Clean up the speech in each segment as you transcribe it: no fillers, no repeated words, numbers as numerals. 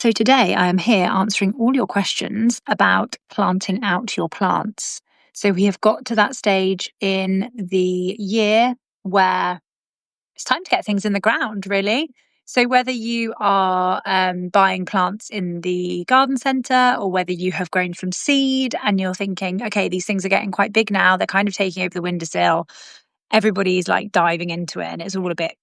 So today I am here answering all your questions about planting out your plants. So we have got to that stage in the year where it's time to get things in the ground, really. So whether you are buying plants in the garden centre or whether you have grown from seed and you're thinking, okay, these things are getting quite big now, they're kind of taking over the windowsill, everybody's like diving into it and it's all a bit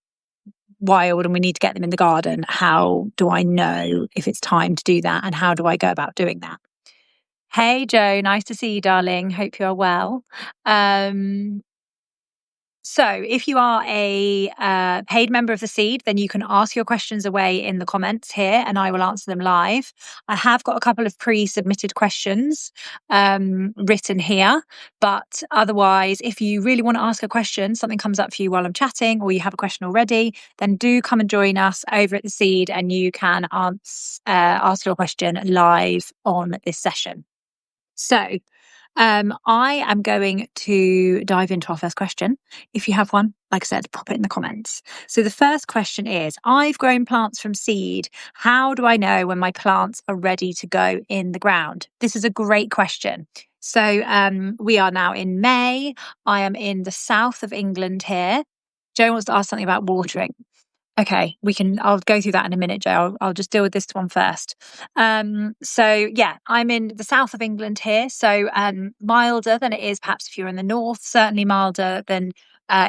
wild and we need to get them in the garden. How do I know if it's time to do that? And how do I go about doing that? Hey, Joe, nice to see you, darling. Hope you are well. So if you are a paid member of the Seed, then you can ask your questions away in the comments here and I will answer them live. I have got a couple of pre-submitted questions written here, but otherwise, if you really want to ask a question, something comes up for you while I'm chatting or you have a question already, then do come and join us over at the Seed and you can ask your question live on this session. So I am going to dive into our first question. If you have one, like I said, pop it in the comments. So the first question is, I've grown plants from seed. How do I know when my plants are ready to go in the ground? This is a great question. So we are now in May. I am in the south of England here. Joe wants to ask something about watering. Okay, I'll go through that in a minute, Joe. I'll just deal with this one first. So yeah, I'm in the south of England here. So milder than it is perhaps if you're in the north, certainly milder than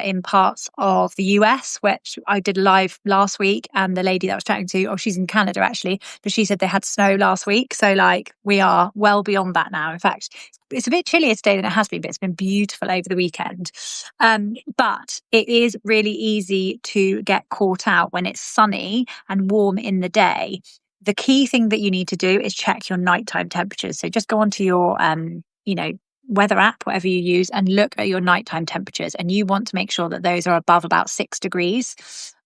in parts of the US, which I did live last week. And the lady that I was chatting to, she's in Canada actually, but she said they had snow last week. So like we are well beyond that now. In fact, it's a bit chillier today than it has been, but it's been beautiful over the weekend. But it is really easy to get caught out when it's sunny and warm in the day. The key thing that you need to do is check your nighttime temperatures. So just go onto your, weather app, whatever you use, and look at your nighttime temperatures. And you want to make sure that those are above about 6 degrees.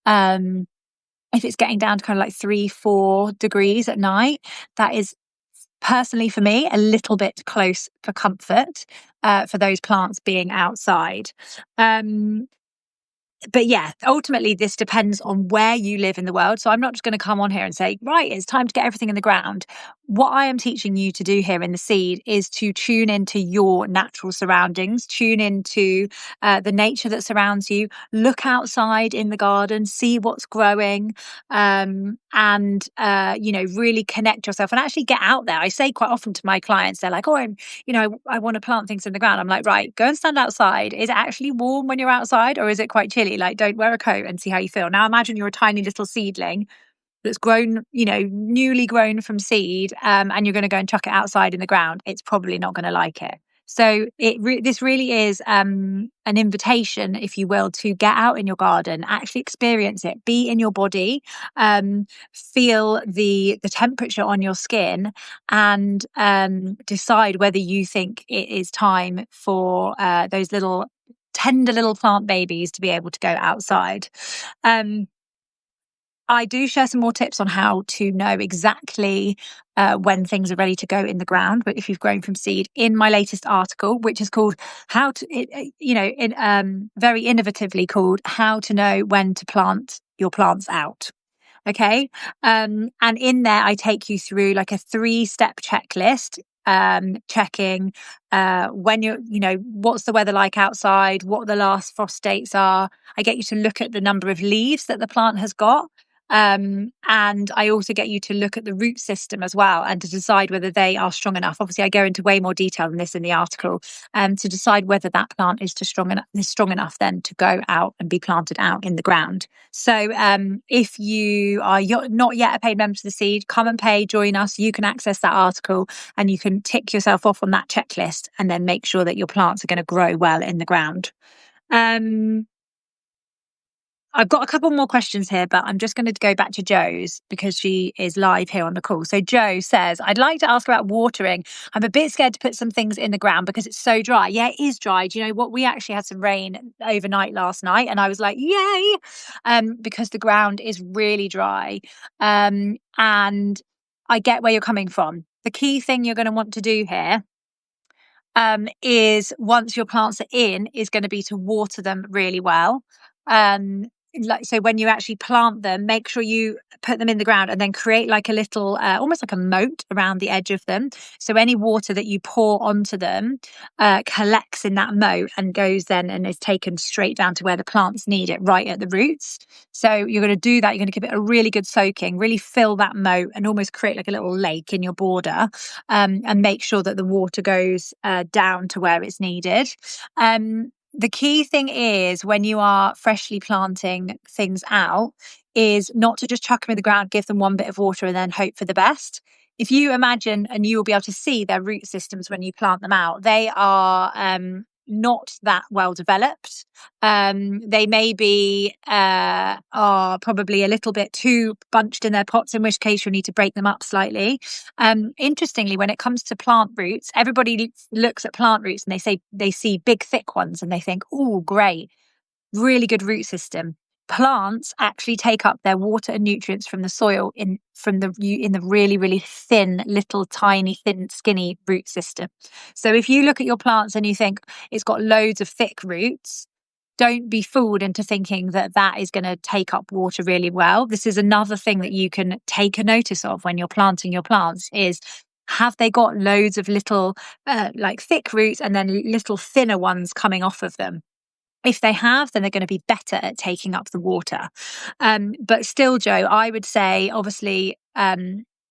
If it's getting down to kind of like 3-4 degrees at night, that is personally for me a little bit close for comfort for those plants being outside. But yeah, ultimately this depends on where you live in the world. So I'm not just going to come on here and say, right, it's time to get everything in the ground. What I am teaching you to do here in the Seed is to tune into your natural surroundings, tune into the nature that surrounds you, look outside in the garden, see what's growing, and really connect yourself and actually get out there. I say quite often to my clients, they're like, I want to plant things in the ground. I'm like, right, go and stand outside. Is it actually warm when you're outside or is it quite chilly? Like, don't wear a coat and see how you feel. Now, imagine you're a tiny little seedling that's grown, newly grown from seed, and you're going to go and chuck it outside in the ground. It's probably not going to like it. So this really is an invitation, if you will, to get out in your garden, actually experience it, be in your body, feel the temperature on your skin, and decide whether you think it is time for those little tender little plant babies to be able to go outside. I do share some more tips on how to know exactly when things are ready to go in the ground. But if you've grown from seed, in my latest article, which is called very innovatively called How to Know When to Plant Your Plants Out. Okay. And in there, I take you through like a 3-step checklist, checking when what's the weather like outside, what the last frost dates are. I get you to look at the number of leaves that the plant has got. And I also get you to look at the root system as well and to decide whether they are strong enough. Obviously, I go into way more detail than this in the article, to decide whether that plant is strong enough then to go out and be planted out in the ground. So if you are not yet a paid member to the Seed, come and pay, join us. You can access that article and you can tick yourself off on that checklist and then make sure that your plants are going to grow well in the ground. I've got a couple more questions here, but I'm just going to go back to Joe's because she is live here on the call. So Joe says, I'd like to ask about watering. I'm a bit scared to put some things in the ground because it's so dry. Yeah, it is dry. Do you know what? We actually had some rain overnight last night and I was like, yay, because the ground is really dry. And I get where you're coming from. The key thing you're going to want to do here is once your plants are in is going to be to water them really well. like, so when you actually plant them, make sure you put them in the ground and then create like a little, almost like a moat around the edge of them. So any water that you pour onto them collects in that moat and goes then and is taken straight down to where the plants need it, right at the roots. So you're going to do that. You're going to give it a really good soaking, really fill that moat and almost create like a little lake in your border, and make sure that the water goes down to where it's needed. The key thing is when you are freshly planting things out is not to just chuck them in the ground, give them one bit of water and then hope for the best. If you imagine, and you will be able to see their root systems when you plant them out, they are not that well developed. They maybe are probably a little bit too bunched in their pots, in which case you'll need to break them up slightly. Interestingly, when it comes to plant roots, everybody looks at plant roots and they see big thick ones and they think, oh, great, really good root system. Plants actually take up their water and nutrients from the soil in the really, really thin, little tiny, thin, skinny root system. So if you look at your plants and you think it's got loads of thick roots, don't be fooled into thinking that that is going to take up water really well. This is another thing that you can take a notice of when you're planting your plants is, have they got loads of little like thick roots and then little thinner ones coming off of them? If they have, then they're going to be better at taking up the water. But still, Joe, I would say, obviously,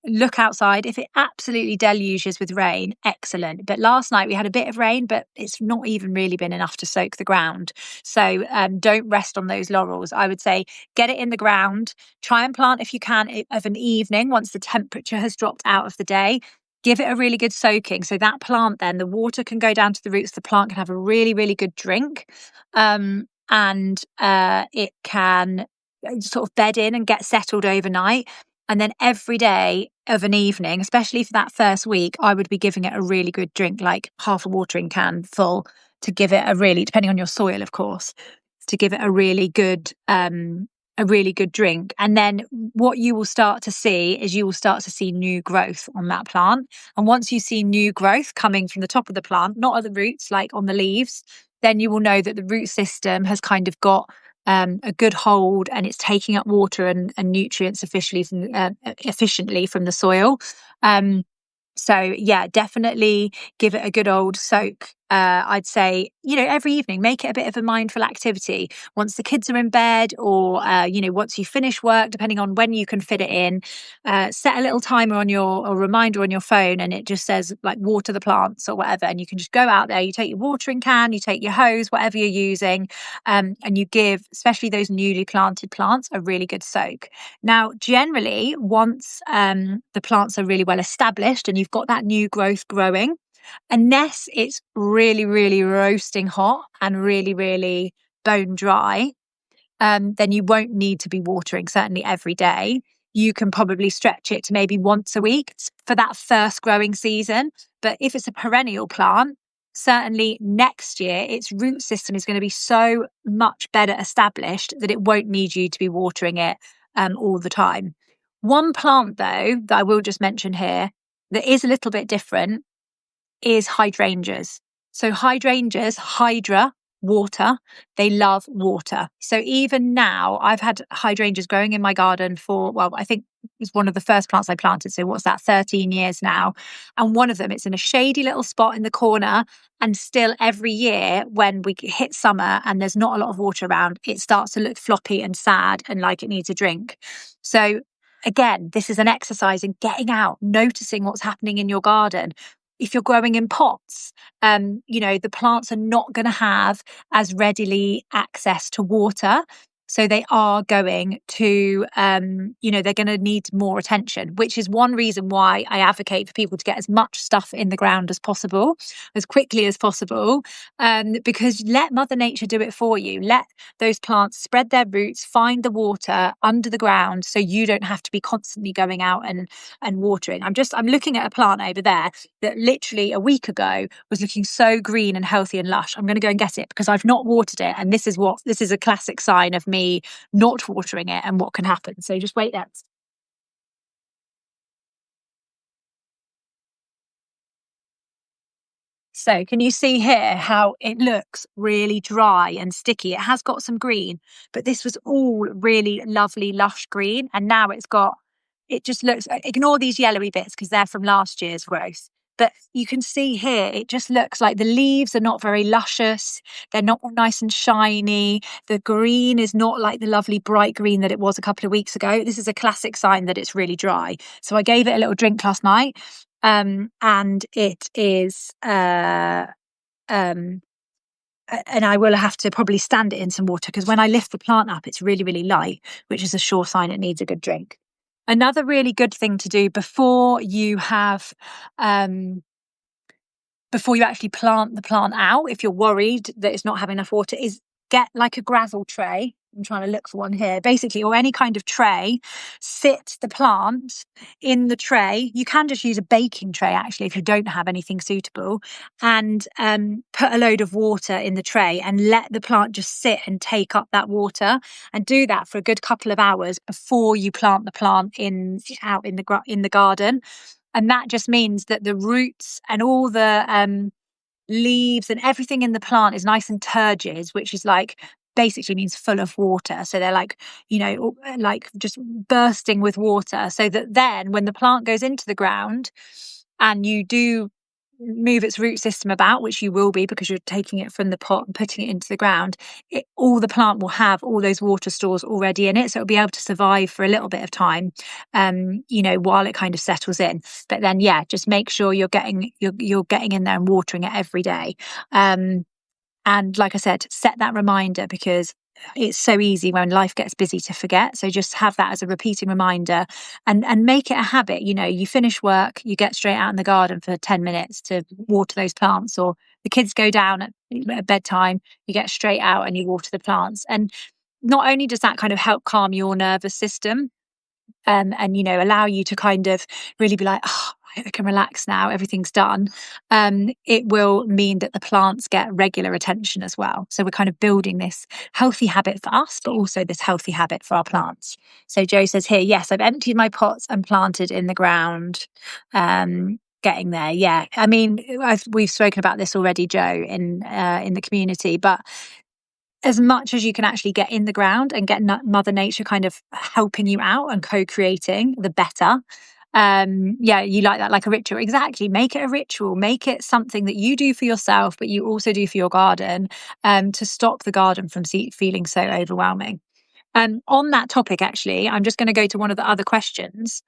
look outside. If it absolutely deluges with rain, excellent. But last night we had a bit of rain, but it's not even really been enough to soak the ground. So don't rest on those laurels. I would say get it in the ground. Try and plant if you can of an evening once the temperature has dropped out of the day. Give it a really good soaking. So that plant, then the water can go down to the roots. The plant can have a really, really good drink. And it can sort of bed in and get settled overnight. And then every day of an evening, especially for that first week, I would be giving it a really good drink, like half a watering can full, to give it a really, depending on your soil, of course, to give it a really good drink. And then what you will start to see is you will start to see new growth on that plant. And once you see new growth coming from the top of the plant, not at the roots, like on the leaves, then you will know that the root system has kind of got a good hold and it's taking up water and nutrients efficiently from the soil. So yeah, definitely give it a good old soak. I'd say, every evening, make it a bit of a mindful activity. Once the kids are in bed or, once you finish work, depending on when you can fit it in, set a little timer or reminder on your phone and it just says like water the plants or whatever. And you can just go out there, you take your watering can, you take your hose, whatever you're using, and you give, especially those newly planted plants, a really good soak. Now, generally, once the plants are really well established and you've got that new growth growing, unless it's really, really roasting hot and really, really bone dry, then you won't need to be watering certainly every day. You can probably stretch it to maybe once a week for that first growing season. But if it's a perennial plant, certainly next year, its root system is going to be so much better established that it won't need you to be watering it all the time. One plant, though, that I will just mention here that is a little bit different is hydrangeas. So hydrangeas, hydra, water, they love water. So even now, I've had hydrangeas growing in my garden for, I think it's one of the first plants I planted. So what's that, 13 years now? And one of them, it's in a shady little spot in the corner. And still every year when we hit summer and there's not a lot of water around, it starts to look floppy and sad and like it needs a drink. So again, this is an exercise in getting out, noticing what's happening in your garden. If you're growing in pots, the plants are not going to have as readily access to water. So they are going to, they're going to need more attention, which is one reason why I advocate for people to get as much stuff in the ground as possible, as quickly as possible, because let Mother Nature do it for you. Let those plants spread their roots, find the water under the ground so you don't have to be constantly going out and watering. I'm looking at a plant over there that literally a week ago was looking so green and healthy and lush. I'm going to go and get it because I've not watered it. And this is a classic sign of me not watering it and what can happen. So just wait there. So can you see here how it looks really dry and sticky? It has got some green, but this was all really lovely, lush green. And now it just looks, ignore these yellowy bits because they're from last year's growth. But you can see here, it just looks like the leaves are not very luscious. They're not nice and shiny. The green is not like the lovely bright green that it was a couple of weeks ago. This is a classic sign that it's really dry. So I gave it a little drink last night. And it is, and I will have to probably stand it in some water because when I lift the plant up, it's really, really light, which is a sure sign it needs a good drink. Another really good thing to do before you actually plant the plant out, if you're worried that it's not having enough water, is get like a gravel tray. I'm trying to look for one here, basically, or any kind of tray. Sit the plant in the tray. You can just use a baking tray, actually, if you don't have anything suitable, and put a load of water in the tray and let the plant just sit and take up that water, and do that for a good couple of hours before you plant the plant out in the garden. And that just means that the roots and all the leaves and everything in the plant is nice and turgid, which is like basically means full of water. So they're like, like just bursting with water. So that then when the plant goes into the ground and you do move its root system about, which you will be because you're taking it from the pot and putting it into the ground, all the plant will have all those water stores already in it, so it'll be able to survive for a little bit of time, while it kind of settles in. But then, just make sure you're getting in there and watering it every day. And like I said, set that reminder because it's so easy when life gets busy to forget. So just have that as a repeating reminder and make it a habit. You finish work, you get straight out in the garden for 10 minutes to water those plants, or the kids go down at bedtime, you get straight out and you water the plants. And not only does that kind of help calm your nervous system, and allow you to kind of really be like, oh, I can relax now, everything's done. It will mean that the plants get regular attention as well. So we're kind of building this healthy habit for us, but also this healthy habit for our plants. So Joe says here, yes, I've emptied my pots and planted in the ground. Getting there, yeah. I mean, we've spoken about this already, Joe, in the community, but as much as you can actually get in the ground and get Mother Nature kind of helping you out and co-creating, the better. You like that, like a ritual. Exactly. Make it a ritual. Make it something that you do for yourself, but you also do for your garden, to stop the garden from feeling so overwhelming. On that topic, actually, I'm just going to go to one of the other questions.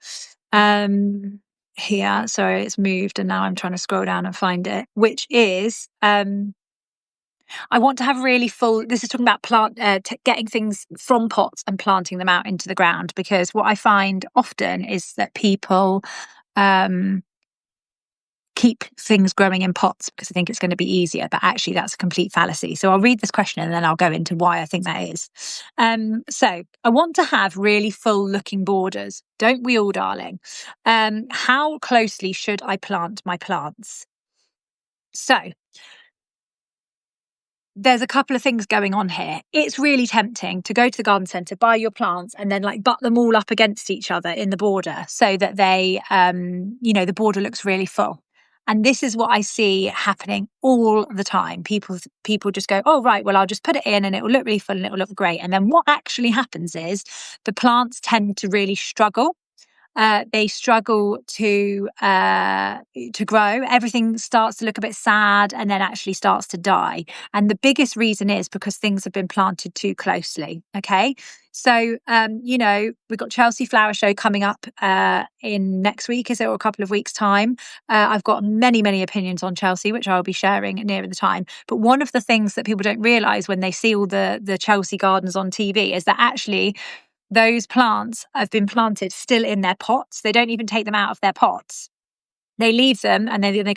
Here, sorry, it's moved and now I'm trying to scroll down and find it, which is, I want to have really full. This is talking about getting things from pots and planting them out into the ground, because what I find often is that people keep things growing in pots because I think it's going to be easier, but actually that's a complete fallacy. So I'll read this question and then I'll go into why I think that is. So I want to have really full looking borders. Don't we all, darling? How closely should I plant my plants? So there's a couple of things going on here. It's really tempting to go to the garden centre, buy your plants, and then like butt them all up against each other in the border so that they, the border looks really full. And this is what I see happening all the time. People just go, oh, right, well, I'll just put it in and it will look really full and it will look great. And then what actually happens is the plants tend to really struggle. They struggle to grow. Everything starts to look a bit sad and then actually starts to die. And the biggest reason is because things have been planted too closely. Okay. So, we've got Chelsea Flower Show coming up in next week, is it, or a couple of weeks' time. I've got many, many opinions on Chelsea, which I'll be sharing nearer the time. But one of the things that people don't realise when they see all the Chelsea gardens on TV is that actually those plants have been planted still in their pots. They don't even take them out of their pots. They leave them and they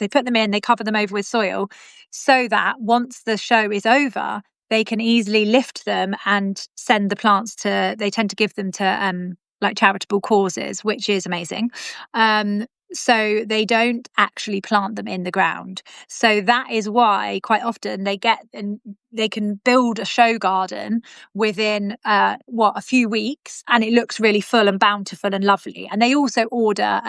put them in, they cover them over with soil so that once the show is over, they can easily lift them and send the plants they tend to give them to like charitable causes, which is amazing. So they don't actually plant them in the ground. So that is why quite often they can build a show garden within a few weeks, and it looks really full and bountiful and lovely. And they also order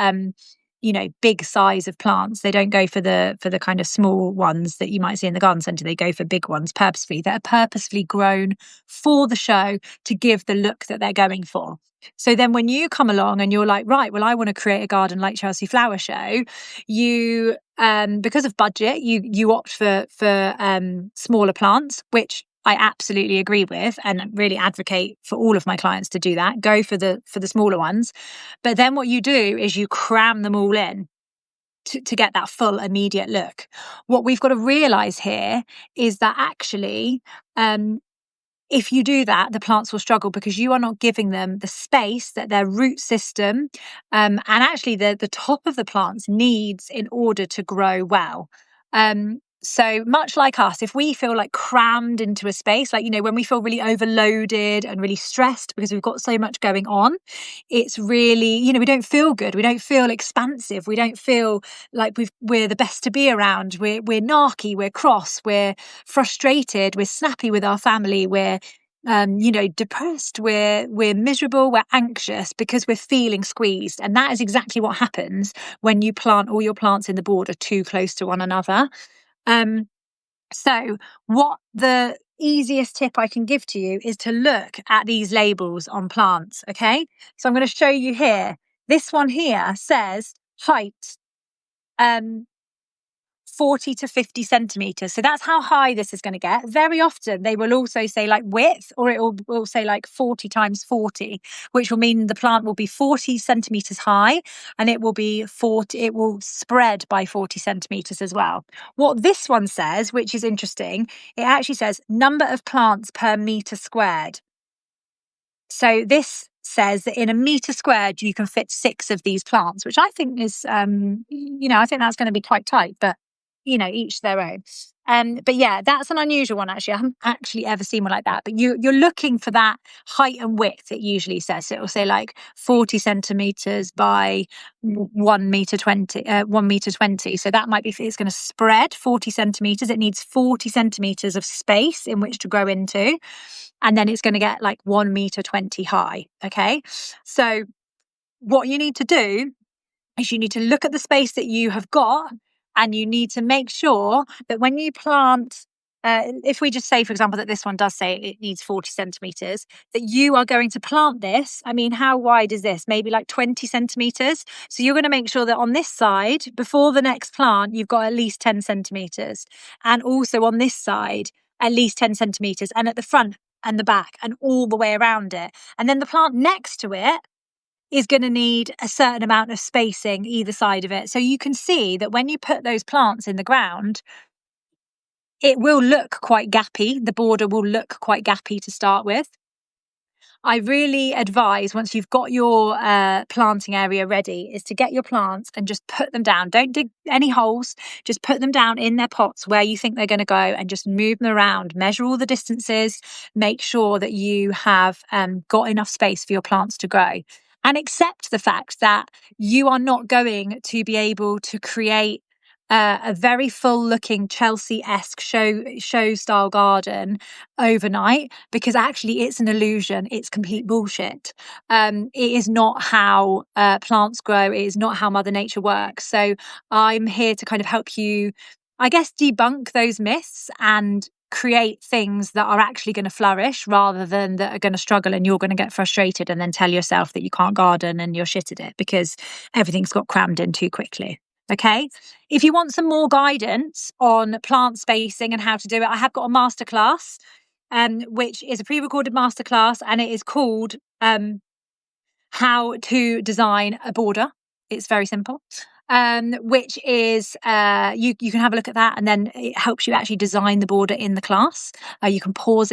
big size of plants. They don't go for the kind of small ones that you might see in the garden centre. They go for big ones purposefully, that are purposefully grown for the show to give the look that they're going for. So then when you come along and you're like, right, well, I want to create a garden like Chelsea Flower Show, you because of budget, you opt for smaller plants, which I absolutely agree with, and really advocate for all of my clients to do that. Go for the smaller ones. But then what you do is you cram them all in to get that full immediate look. What we've got to realize here is that actually, if you do that, the plants will struggle because you are not giving them the space that their root system and actually the top of the plants needs in order to grow well. So much like us, if we feel like crammed into a space, like, when we feel really overloaded and really stressed because we've got so much going on, it's really, we don't feel good. We don't feel expansive. We don't feel like we're the best to be around. We're narky, we're cross, we're frustrated, we're snappy with our family, we're depressed, we're miserable, we're anxious because we're feeling squeezed. And that is exactly what happens when you plant all your plants in the border too close to one another. So what the easiest tip I can give to you is to look at these labels on plants. Okay, so I'm going to show you here. This one here says height 40 to 50 centimeters. So that's how high this is going to get. Very often they will also say like width, or it will say like 40 times 40, which will mean the plant will be 40 centimeters high, and it will be 40, it will spread by 40 centimeters as well. What this one says, which is interesting, it actually says number of plants per meter squared. So this says that in a meter squared, you can fit 6 of these plants, which I think is, I think that's going to be quite tight, but each their own. But yeah, that's an unusual one, actually. I haven't actually ever seen one like that. But you're looking for that height and width, it usually says. So it will say like 40 centimeters by 1 meter 20, 1 meter 20. So that might be, it's going to spread 40 centimeters. It needs 40 centimeters of space in which to grow into. And then it's going to get like 1 meter 20 high. Okay. So what you need to do is you need to look at the space that you have got, and you need to make sure that when you plant, if we just say, for example, that this one does say it needs 40 centimeters, that you are going to plant this. I mean, how wide is this? Maybe like 20 centimeters. So you're going to make sure that on this side, before the next plant, you've got at least 10 centimeters. And also on this side, at least 10 centimeters. And at the front and the back and all the way around it. And then the plant next to it is going to need a certain amount of spacing either side of it. So you can see that when you put those plants in the ground, it will look quite gappy. The border will look quite gappy to start with. I really advise, once you've got your planting area ready, is to get your plants and just put them down. Don't dig any holes. Just put them down in their pots where you think they're going to go, and just move them around. Measure all the distances. Make sure that you have got enough space for your plants to grow. And accept the fact that you are not going to be able to create a very full-looking Chelsea-esque show style garden overnight, because actually it's an illusion. It's complete bullshit. It is not how plants grow. It is not how Mother Nature works. So I'm here to kind of help you, I guess, debunk those myths and create things that are actually going to flourish, rather than that are going to struggle and you're going to get frustrated and then tell yourself that you can't garden and you're shit at it because everything's got crammed in too quickly. Okay. If you want some more guidance on plant spacing and how to do it, I have got a masterclass, which is a pre-recorded masterclass, and it is called How to Design a Border. It's very simple. Which is you can have a look at that, and then it helps you actually design the border in the class. You can pause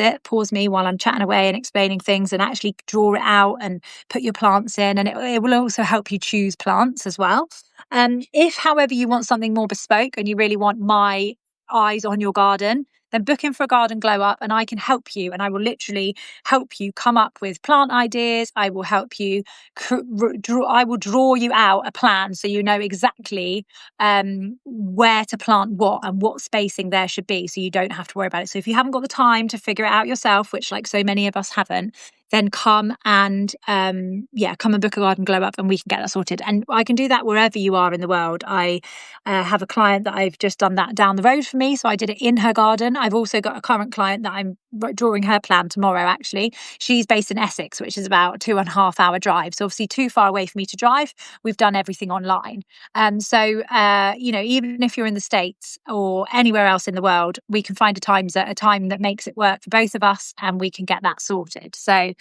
me while I'm chatting away and explaining things, and actually draw it out and put your plants in, and it will also help you choose plants as well. If, however, you want something more bespoke and you really want my eyes on your garden, then book in for a garden glow up, and I can help you, and I will literally help you come up with plant ideas. I will help you I will draw you out a plan so you know exactly where to plant what and what spacing there should be, so you don't have to worry about it. So if you haven't got the time to figure it out yourself, which like so many of us haven't, then come and book a garden glow up and we can get that sorted. And I can do that wherever you are in the world. I have a client that I've just done that down the road for me, so I did it in her garden. I've also got a current client that I'm drawing her plan tomorrow. Actually, she's based in Essex, which is about 2.5 hour drive, so obviously too far away for me to drive. We've done everything online. So even if you're in the States or anywhere else in the world, we can find a time that makes it work for both of us, and we can get that sorted. So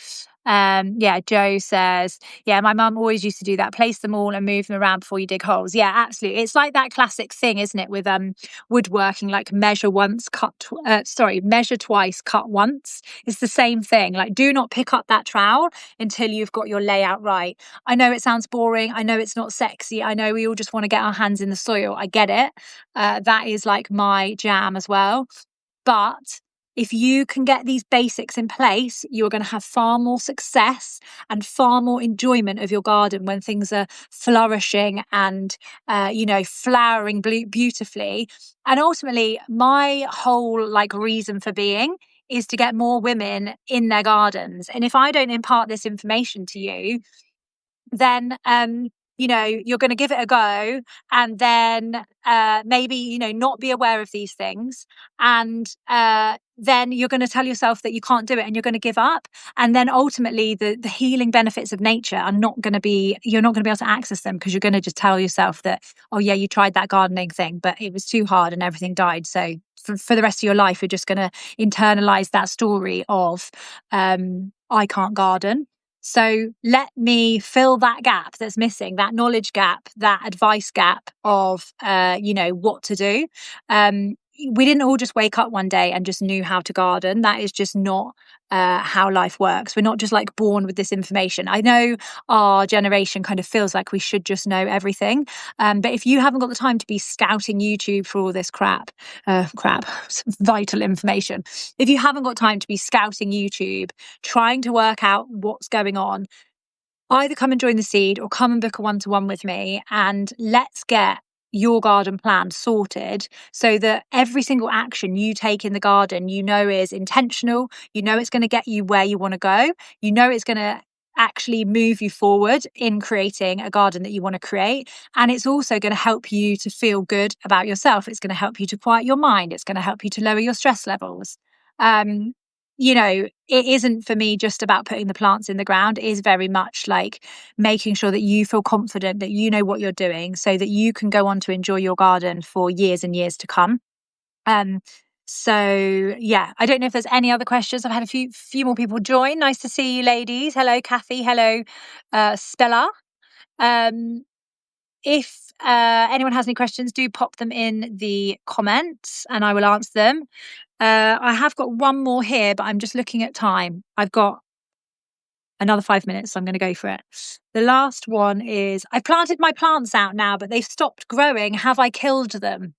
Joe says, yeah, my mum always used to do that, place them all and move them around before you dig holes. Yeah, absolutely. It's like that classic thing, isn't it, with woodworking, like measure twice, cut once. It's the same thing. Like, do not pick up that trowel until you've got your layout right. I know it sounds boring, I know it's not sexy, I know we all just want to get our hands in the soil, I get it. That is like my jam as well. But if you can get these basics in place, you're going to have far more success and far more enjoyment of your garden when things are flourishing and, flowering beautifully. And ultimately, my whole reason for being is to get more women in their gardens. And if I don't impart this information to you, then you're going to give it a go, and then maybe not be aware of these things, and then you're going to tell yourself that you can't do it and you're going to give up, and then ultimately the healing benefits of nature are not going to be you're not going to be able to access them, because you're going to just tell yourself that, oh yeah, you tried that gardening thing but it was too hard and everything died. So for the rest of your life you're just going to internalize that story of I can't garden. So let me fill that gap that's missing, that knowledge gap, that advice gap of, what to do. We didn't all just wake up one day and just knew how to garden. That is just not how life works. We're not just born with this information. I know our generation kind of feels like we should just know everything. But if you haven't got the time to be scouting YouTube for all this vital information, if you haven't got time to be scouting YouTube, trying to work out what's going on, either come and join the seed or come and book a one-to-one with me, and let's get your garden plan sorted so that every single action you take in the garden, is intentional, it's going to get you where you want to go, it's going to actually move you forward in creating a garden that you want to create. And it's also going to help you to feel good about yourself. It's going to help you to quiet your mind. It's going to help you to lower your stress levels. It isn't for me just about putting the plants in the ground. It is very much like making sure that you feel confident, that you know what you're doing, so that you can go on to enjoy your garden for years and years to come. So yeah, I don't know if there's any other questions. I've had a few more people join. Nice to see you, ladies. Hello, Kathy. Hello, Stella. If anyone has any questions, do pop them in the comments and I will answer them. I have got one more here, but I'm just looking at time. I've got another 5 minutes, so I'm going to go for it. The last one is, I've planted my plants out now, but they've stopped growing. Have I killed them?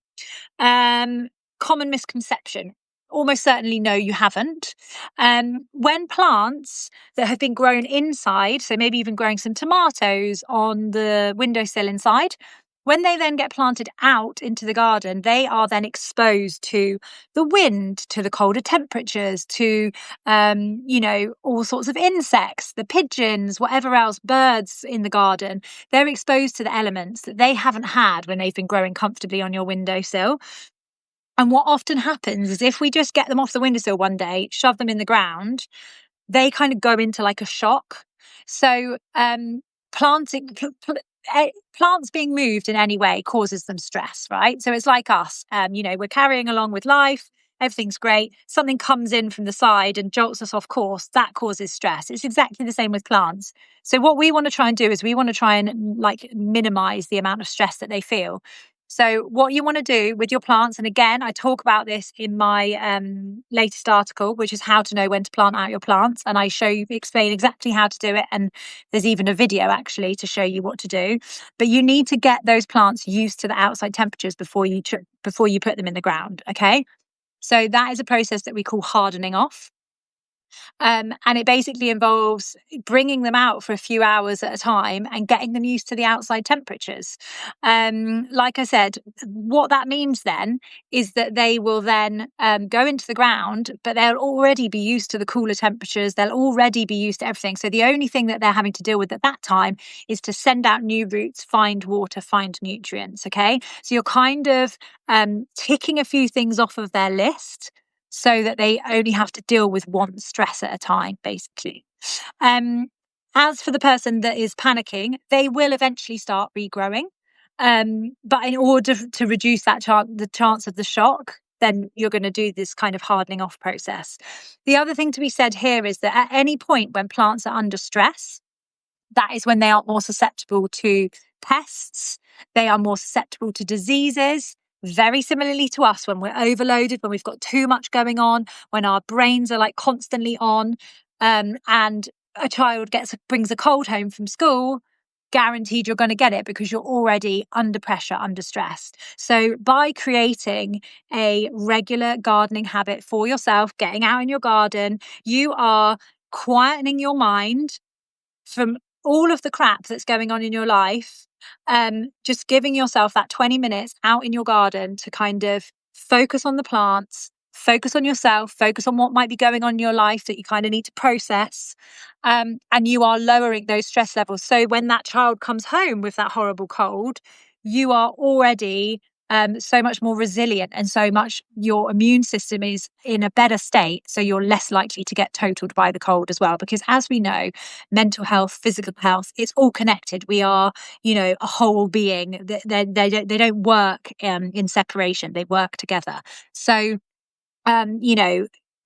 Common misconception. Almost certainly no, you haven't. When plants that have been grown inside, so maybe even growing some tomatoes on the windowsill inside, when they then get planted out into the garden, they are then exposed to the wind, to the colder temperatures, to, all sorts of insects, the pigeons, whatever else, birds in the garden. They're exposed to the elements that they haven't had when they've been growing comfortably on your windowsill. And what often happens is if we just get them off the windowsill one day, shove them in the ground, they kind of go into a shock. So plants being moved in any way causes them stress, right? So it's like us, we're carrying along with life, everything's great. Something comes in from the side and jolts us off course. That causes stress. It's exactly the same with plants. So what we want to try and do is we want to try and minimize the amount of stress that they feel. So what you want to do with your plants, and again, I talk about this in my latest article, which is how to know when to plant out your plants. And I explain exactly how to do it. And there's even a video actually to show you what to do. But you need to get those plants used to the outside temperatures before you put them in the ground. Okay. So that is a process that we call hardening off. And it basically involves bringing them out for a few hours at a time and getting them used to the outside temperatures. Like I said, what that means then is that they will then go into the ground, but they'll already be used to the cooler temperatures. They'll already be used to everything. So the only thing that they're having to deal with at that time is to send out new roots, find water, find nutrients. Okay. So you're kind of ticking a few things off of their list so that they only have to deal with one stress at a time, basically. As for the person that is panicking, they will eventually start regrowing. But in order to reduce that the chance of the shock, then you're going to do this kind of hardening off process. The other thing to be said here is that at any point when plants are under stress, that is when they are more susceptible to pests. They are more susceptible to diseases. Very similarly to us, when we're overloaded, when we've got too much going on, when our brains are like constantly on, and a child brings a cold home from school, guaranteed you're going to get it because you're already under pressure, under stress. So by creating a regular gardening habit for yourself, getting out in your garden, you are quietening your mind from all of the crap that's going on in your life, just giving yourself that 20 minutes out in your garden to kind of focus on the plants, focus on yourself, focus on what might be going on in your life that you kind of need to process. And you are lowering those stress levels. So when that child comes home with that horrible cold, you are already so much more resilient, and so much your immune system is in a better state. So you're less likely to get totaled by the cold as well. Because as we know, mental health, physical health, it's all connected. We are, a whole being. They don't work in separation. They work together. So,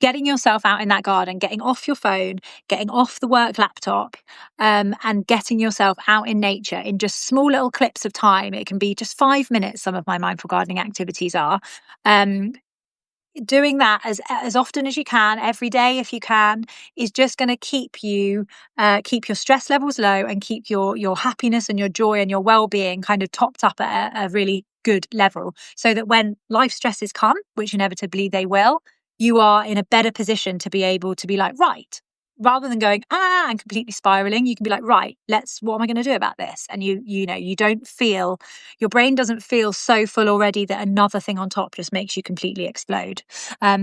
getting yourself out in that garden, getting off your phone, getting off the work laptop, and getting yourself out in nature in just small little clips of time. It can be just 5 minutes. Some of my mindful gardening activities are. Doing that as often as you can, every day if you can, is just going to keep you keep your stress levels low and keep your happiness and your joy and your well-being kind of topped up at a really good level, so that when life stresses come, which inevitably they will, you are in a better position to be able to be like, right, rather than going and completely spiraling, you can be like, right, what am I going to do about this? And you don't feel, your brain doesn't feel so full already that another thing on top just makes you completely explode.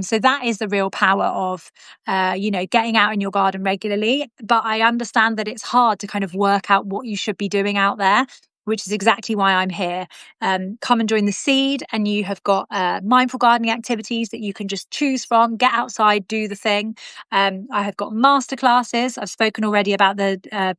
So that is the real power of getting out in your garden regularly. But I understand that it's hard to kind of work out what you should be doing out there, which is exactly why I'm here. Come and join the seed, and you have got mindful gardening activities that you can just choose from. Get outside, do the thing. I have got masterclasses. I've spoken already about the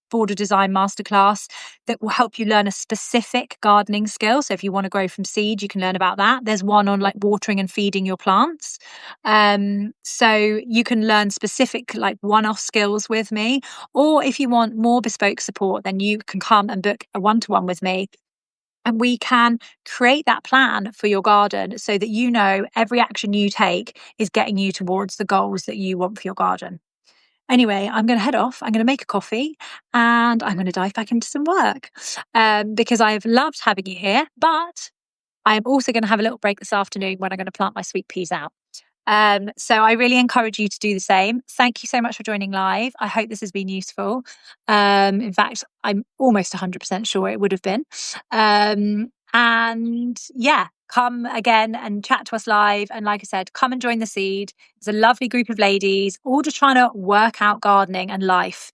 border design masterclass that will help you learn a specific gardening skill. So if you want to grow from seed, you can learn about that. There's one on like watering and feeding your plants. So you can learn specific like one-off skills with me. Or if you want more bespoke support, then you can come and book a one-to-one with me. And we can create that plan for your garden so that every action you take is getting you towards the goals that you want for your garden. Anyway, I'm going to head off. I'm going to make a coffee and I'm going to dive back into some work because I have loved having you here. But I am also going to have a little break this afternoon when I'm going to plant my sweet peas out. So I really encourage you to do the same. Thank you so much for joining live. I hope this has been useful. In fact, I'm almost 100% sure it would have been. And yeah, come again and chat to us live. And like I said, come and join the seed. It's a lovely group of ladies, all just trying to work out gardening and life,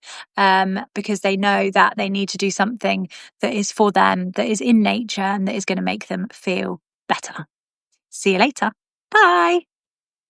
because they know that they need to do something that is for them, that is in nature, and that is going to make them feel better. See you later. Bye.